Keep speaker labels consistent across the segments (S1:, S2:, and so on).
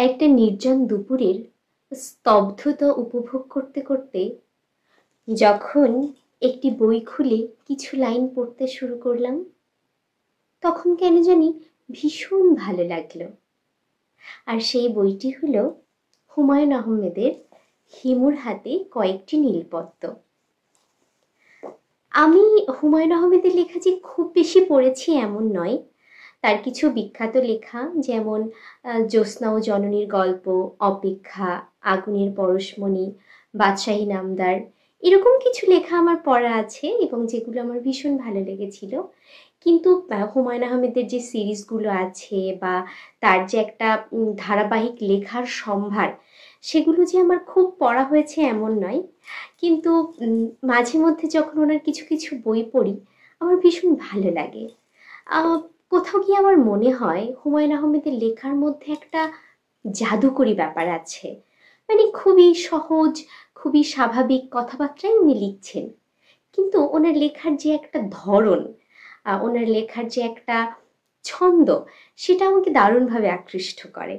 S1: একটা নির্জন দুপুরের স্তব্ধতা উপভোগ করতে করতে যখন একটি বই খুলে কিছু লাইন পড়তে শুরু করলাম, তখন কেন জানি ভীষণ ভালো লাগলো। আর সেই বইটি হলো হুমায়ুন আহমেদের হিমুর হাতে কয়েকটি নীলপদ্ম। আমি হুমায়ুন আহমেদের লেখা যে খুব বেশি পড়েছি এমন নয়। তার কিছু বিখ্যাত লেখা যেমন জ্যোৎস্না ও জননীর গল্প, অপেক্ষা, আগুনের পরশমণি, বাদশাহী নামদার, এরকম কিছু লেখা আমার পড়া আছে এবং যেগুলো আমার ভীষণ ভালো লেগেছিল। কিন্তু হুমায়ুন আহমেদের যে সিরিজগুলো আছে বা তার যে একটা ধারাবাহিক লেখার সম্ভার, সেগুলো যে আমার খুব পড়া হয়েছে এমন নয়। কিন্তু মাঝে মধ্যে যখন ওনার কিছু কিছু বই পড়ি, আমার ভীষণ ভালো লাগে। কোথাও গিয়ে আমার মনে হয় হুমায়ুন আহমেদের লেখার মধ্যে একটা জাদুকরী ব্যাপার আছে। মানে খুবই সহজ, খুবই স্বাভাবিক কথাবার্তাই উনি লিখছেন, কিন্তু ওনার লেখার যে একটা ধরন, ওনার লেখার যে একটা ছন্দ, সেটা আমাকে দারুণভাবে আকৃষ্ট করে।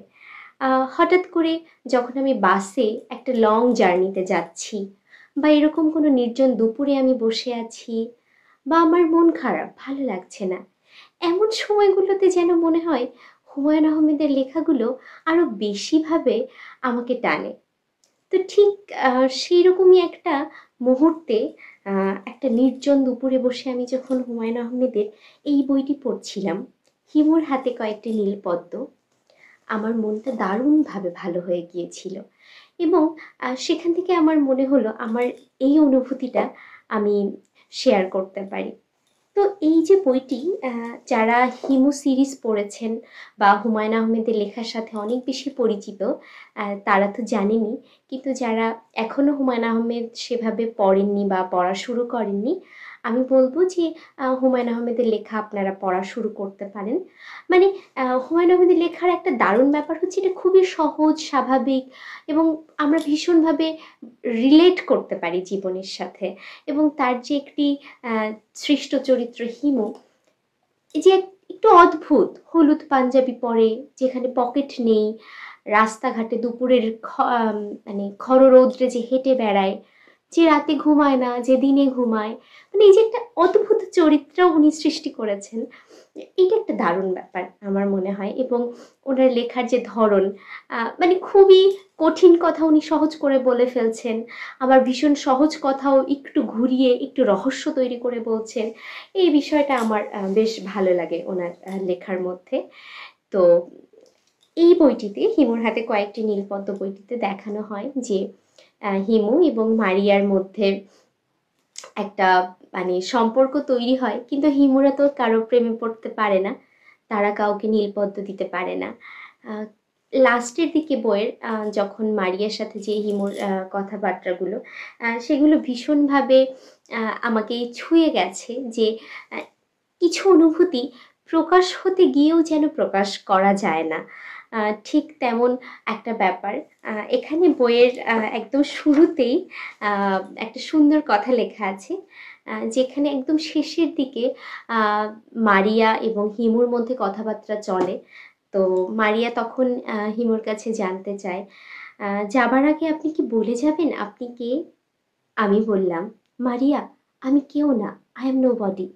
S1: হঠাৎ করে যখন আমি বাসে একটা লং জার্নিতে যাচ্ছি, বা এরকম কোনো নির্জন দুপুরে আমি বসে আছি, বা আমার মন খারাপ, ভালো লাগছে না, এমন সময়গুলোতে যেন মনে হয় হুমায়ুন আহমেদের লেখাগুলো আরো বেশিভাবে আমাকে টানে। তো ঠিক সেই রকমই একটা মুহূর্তে একটা নির্জন দুপুরে বসে আমি যখন হুমায়ুন আহমেদের এই বইটি পড়ছিলাম, হিমুর হাতে কয়েকটি নীলপদ্ম, আমার মনটা দারুণভাবে ভালো হয়ে গিয়েছিল। এবং সেখান থেকে আমার মনে হলো আমার এই অনুভূতিটা আমি শেয়ার করতে পারি। তো এই যে বইটি, যারা হিমু সিরিজ পড়েছেন বা হুমায়ুন আহমেদের লেখার সাথে অনেক বেশি পরিচিত, তারা তো জানেনই। কিন্তু যারা এখনও হুমায়ুন আহমেদ সেভাবে পড়েননি বা পড়া শুরু করেননি, আমি বলবো যে হুমায়ুন আহমেদের লেখা আপনারা পড়া শুরু করতে পারেন। মানে হুমায়ুন আহমেদের লেখার একটা দারুণ ব্যাপার হচ্ছে এটা খুবই সহজ, স্বাভাবিক, এবং আমরা ভীষণভাবে রিলেট করতে পারি জীবনের সাথে। এবং তার যে একটি সৃষ্ট চরিত্র হিমু, এই যে একটু অদ্ভুত, হলুদ পাঞ্জাবি পরে, যেখানে পকেট নেই, রাস্তাঘাটে দুপুরের মানে খররৌদ্রে যে হেঁটে বেড়ায়, যে রাতে ঘুমায় না, যে দিনে ঘুমায়, মানে এই যে একটা অদ্ভুত চরিত্র উনি সৃষ্টি করেছেন, এটা একটা দারুণ ব্যাপার আমার মনে হয়। এবং ওনার লেখার যে ধরন, মানে খুবই কঠিন কথা উনি সহজ করে বলে ফেলছেন, আবার ভীষণ সহজ কথাও একটু ঘুরিয়ে একটু রহস্য তৈরি করে বলছেন। এই বিষয়টা আমার বেশ ভালো লাগে ওনার লেখার মধ্যে। তো এই বইটিতে, হিমুর হাতে কয়েকটি নীলপদ্ম বইটিতে দেখানো হয় যে হিমু এবং মারিয়ার মধ্যে একটা মানে সম্পর্ক তৈরি হয়, কিন্তু হিমুরা তো কারো প্রেমে পড়তে পারে না, তারা কাউকে নীলপদ্ম দিতে পারে না। লাস্টের দিকে বইয়ের যখন মারিয়ার সাথে যে হিমুর কথাবার্তাগুলো, সেগুলো ভীষণভাবে আমাকে ছুঁয়ে গেছে। যে কিছু অনুভূতি প্রকাশ হতে গিয়েও যেন প্রকাশ করা যায় না, ঠিক তেমন একটা ব্যাপার। এখানে বইয়ের একদম শুরুতেই একটা সুন্দর কথা লেখা আছে, যেখানে একদম শেষের দিকে মারিয়া এবং হিমুর মধ্যে কথাবার্তা চলে। তো মারিয়া তখন হিমুর কাছে জানতে চায়, যাবার আগে আপনি কি বলে যাবেন আপনি কে? আমি বললাম, মারিয়া, আমি কেউ না, আই এম নো বডি।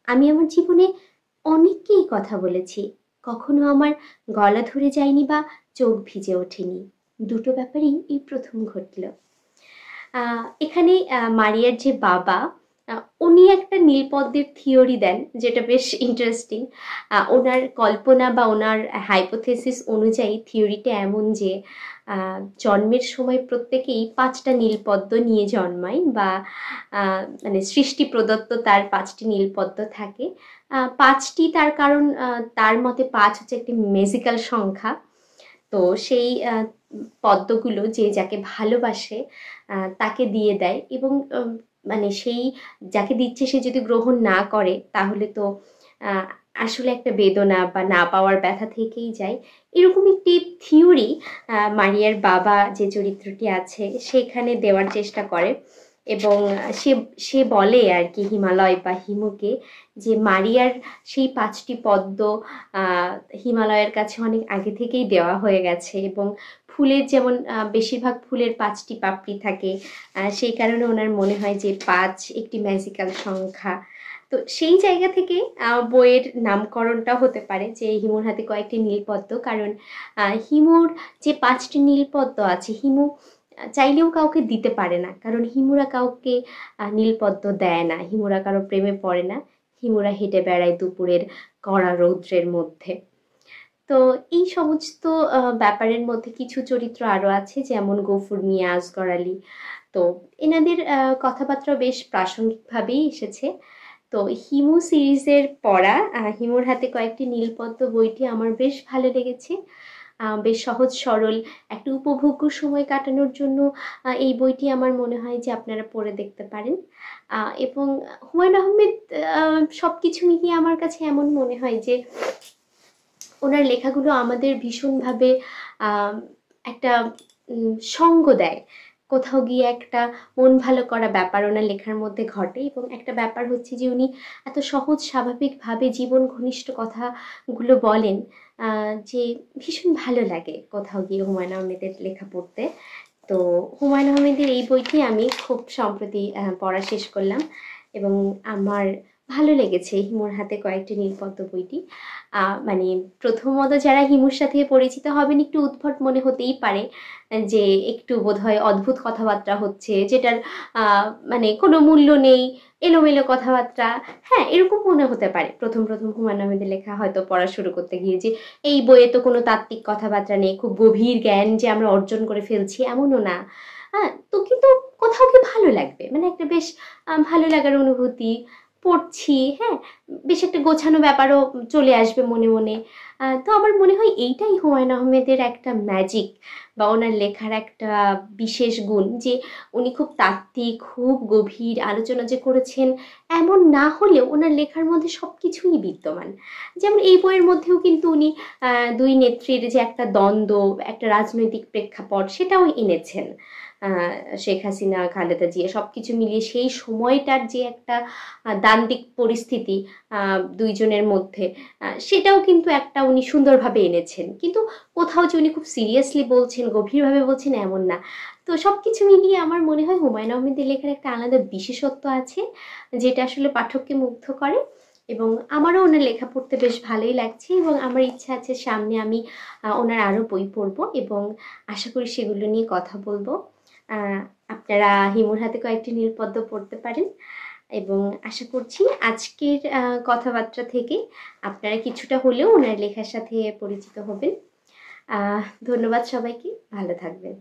S1: আমি আমার জীবনে অনেককেই কথা বলেছি, কখনো আমার গলা ধরে যায়নি বা চোখ ভিজে ওঠেনি। দুটো ব্যাপারই এই প্রথম ঘটল। এখানে মারিয়ার যে বাবা, উনি একটা নীলপদ্মের থিওরি দেন, যেটা বেশ ইন্টারেস্টিং। ওনার কল্পনা বা ওনার হাইপোথেসিস অনুযায়ী থিওরিটা এমন যে জন্মের সময় প্রত্যেকেই 5টা নীলপদ্ম নিয়ে জন্মায়, বা মানে সৃষ্টি প্রদত্ত তার 5টি নীলপদ্ম থাকে। 5টি তার কারণ, তার মতে 5 হচ্ছে একটি ম্যাজিক্যাল সংখ্যা। তো সেই পদ্মগুলো যে যাকে ভালোবাসে তাকে দিয়ে দেয়, এবং মানে সেই যাকে দিচ্ছে সে যদি গ্রহণ না করে তাহলে তো আসলে একটা বেদনা বা না পাওয়ার ব্যথা থেকেই যায়। এরকম একটি থিওরি মারিয়ার বাবা যে চরিত্রটি আছে সেখানে দেওয়ার চেষ্টা করে। এবং সে সে বলে আর কি হিমালয় বা হিমুকে যে মারিয়ার সেই 5টি পদ্ম হিমালয়ের কাছে অনেক আগে থেকেই দেওয়া হয়ে গেছে, এবং ফুলের যেমন বেশিরভাগ ফুলের 5টি পাপড়ি থাকে, সেই কারণে ওনার মনে হয় যে 5 একটি ম্যাজিক্যাল সংখ্যা। তো সেই জায়গা থেকে বইয়ের নামকরণটা হতে পারে যে হিমুর হাতে কয়েকটি নীলপদ্ম, কারণ হিমুর যে 5টি নীলপদ্ম আছে হিমু চাইলেও কাউকে দিতে পারে না, কারণ হিমুরা কাউকে নীলপদ্ম দেয় না, হিমুরা কারো প্রেমে পড়ে না, হিমুরা হেঁটে বেড়ায় দুপুরের কড়া রৌদ্রের মধ্যে। তো এই সমস্ত ব্যাপারের মধ্যে কিছু চরিত্র আরও আছে, যেমন গফুর মিয়া, আসগর আলী। তো এনাদের কথাবার্তা বেশ প্রাসঙ্গিকভাবেই এসেছে। তো হিমু সিরিজের পড়া হিমুর হাতে কয়েকটি নীলপদ্ম বইটি আমার বেশ ভালো লেগেছে। বেশ সহজ সরল একটা উপভোগ্য সময় কাটানোর জন্য এই বইটি আমার মনে হয় যে আপনারা পড়ে দেখতে পারেন। এবং হুমায়ুন আহমেদ সব কিছু মিলিয়ে আমার কাছে এমন মনে হয় যে ওনার লেখাগুলো আমাদের ভীষণভাবে একটা সঙ্গ দেয়। কোথাও গিয়ে একটা মন ভালো করা ব্যাপার ওনার লেখার মধ্যে ঘটে, এবং একটা ব্যাপার হচ্ছে যে উনি এত সহজ স্বাভাবিকভাবে জীবন ঘনিষ্ঠ কথাগুলো বলেন যে ভীষণ ভালো লাগে কোথাও গিয়ে হুমায়ুন আহমেদের লেখা পড়তে। তো হুমায়ুন আহমেদের এই বইটি আমি খুব সম্প্রতি পড়া শেষ করলাম, এবং আমার ভালো লেগেছে হিমুর হাতে কয়েকটি নীলপদ্ম বইটি। মানে প্রথমত যারা হিমুর সাথে পরিচিত হবেন একটু উদ্ভট মনে হতেই পারে যে একটু বোধহয় অদ্ভুত কথাবার্তা হচ্ছে, যেটার মানে কোনো মূল্য নেই, এলোমেলো কথাবার্তা। হ্যাঁ, এরকম মনে হতে পারে প্রথম প্রথম হুমায়ুন আহমেদের লেখা হয়তো পড়া শুরু করতে গিয়ে, যে এই বইয়ে তো কোনো তাত্ত্বিক কথাবার্তা নেই, খুব গভীর জ্ঞান যে আমরা অর্জন করে ফেলছি এমনও না। হ্যাঁ, তো কিন্তু কোথাও কি ভালো লাগবে, মানে একটা বেশ ভালো লাগার অনুভূতি, পড়ছি, হ্যাঁ, বেশ একটা গোছানো ব্যাপারও চলে আসবে মনে মনে। তো আমার মনে হয় এইটাই হুমায়ুন আহমেদের একটা ম্যাজিক বা ওনার লেখার একটা বিশেষ গুণ, যে উনি খুব তাত্ত্বিক, খুব গভীর আলোচনা যে করেছেন এমন না হলেও ওনার লেখার মধ্যে সব কিছুই বিদ্যমান। যেমন এই বইয়ের মধ্যেও কিন্তু উনি দুই নেত্রীর যে একটা দ্বন্দ্ব, একটা রাজনৈতিক প্রেক্ষাপট সেটাও এনেছেন। শেখ হাসিনা, খালেদা জিয়া সব কিছু মিলিয়ে সেই সময়টার যে একটা দ্বান্দ্বিক পরিস্থিতি দুইজনের মধ্যে, সেটাও কিন্তু একটা উনি সুন্দরভাবে এনেছেন। কিন্তু কোথাও যে উনি খুব সিরিয়াসলি বলছেন, গভীরভাবে বলছেন এমন না। তো সব কিছু মিলিয়ে আমার মনে হয় হুমায়ুন আহমেদের লেখার একটা আলাদা বিশেষত্ব আছে, যেটা আসলে পাঠককে মুগ্ধ করে। এবং আমারও ওনার লেখা পড়তে বেশ ভালোই লাগছে, এবং আমার ইচ্ছা আছে সামনে আমি ওনার আরও বই পড়বো, এবং আশা করি সেগুলো নিয়ে কথা বলবো। আপনারা হিমুর হাতে কয়েকটি নীলপদ্ম পড়তে পারেন, এবং আশা করছি আজকের কথাবার্তা থেকে আপনারা কিছুটা হলেও ওনার লেখার সাথে পরিচিত হবেন। ধন্যবাদ সবাইকে, ভালো থাকবেন।